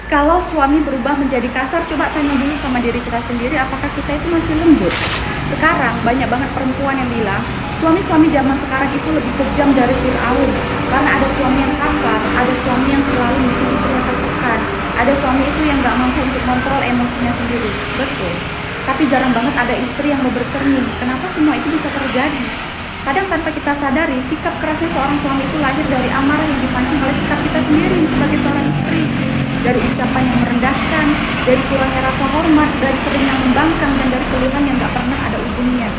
Kalau suami berubah menjadi kasar, coba tanya dulu sama diri kita sendiri, apakah kita itu masih lembut? Sekarang banyak banget perempuan yang bilang, suami-suami zaman sekarang itu lebih kejam dari Fir'aun. Karena ada suami yang kasar, ada suami yang selalu bikin istrinya tertekan, ada suami itu yang gak mampu untuk kontrol emosinya sendiri. Betul. Tapi jarang banget ada istri yang mau bercermin, kenapa semua itu bisa terjadi? Kadang tanpa kita sadari, sikap kerasnya seorang suami itu lahir dari amarah yang dipancing oleh sikap kita sendiri sebagai seorang istri. Dari ucapan yang merendahkan, dari kurangnya rasa hormat, dari seringnya membangkang, dan dari keluhan yang gak pernah ada ujungnya.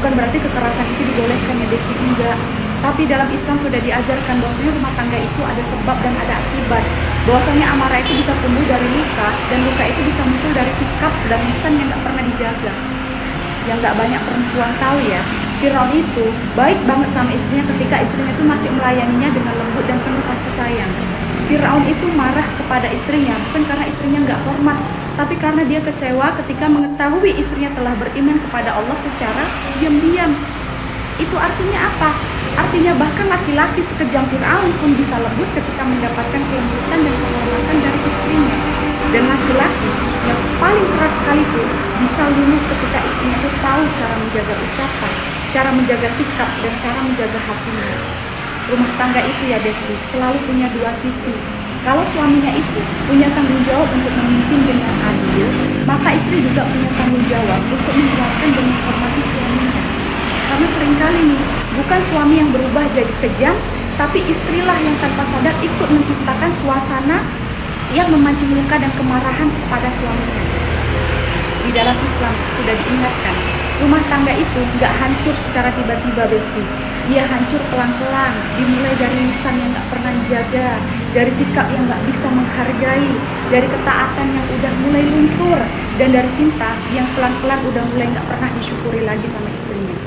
Bukan berarti kekerasan itu dibolehkan ya Desti, enggak. Tapi dalam Islam sudah diajarkan bahwasanya rumah tangga itu ada sebab dan ada akibat. Bahwasanya amarah itu bisa tumbuh dari luka, dan luka itu bisa muncul dari sikap dan lisan yang gak pernah dijaga. Yang gak banyak perempuan tahu ya, Firaun itu baik banget sama istrinya ketika istrinya itu masih melayaninya dengan lembut dan penuh kasih sayang. Firaun itu marah kepada istrinya bukan karena istrinya nggak hormat, tapi karena dia kecewa ketika mengetahui istrinya telah beriman kepada Allah secara diam-diam. Itu artinya apa? Artinya bahkan laki-laki sekejam Firaun pun bisa lembut ketika mendapatkan kelembutan dan kehormatan dari istrinya. Dan laki-laki yang paling keras sekalipun bisa luluh ketika istrinya itu tahu cara menjaga ucapan, cara menjaga sikap, dan cara menjaga hatinya. Rumah tangga itu ya Desti, selalu punya dua sisi. Kalau suaminya itu punya tanggung jawab untuk memimpin dengan adil, maka istri juga punya tanggung jawab untuk mengeluarkan dan menghormati suaminya. Karena seringkali nih, bukan suami yang berubah jadi kejam, tapi istrilah yang tanpa sadar ikut menciptakan suasana yang memancing luka dan kemarahan kepada suaminya. Di dalam Islam sudah diingatkan, rumah tangga itu nggak hancur secara tiba-tiba Besti. Dia hancur pelan-pelan, dimulai dari lisan yang nggak pernah dijaga, dari sikap yang nggak bisa menghargai, dari ketaatan yang udah mulai luntur, dan dari cinta yang pelan-pelan udah mulai nggak pernah disyukuri lagi sama istrinya.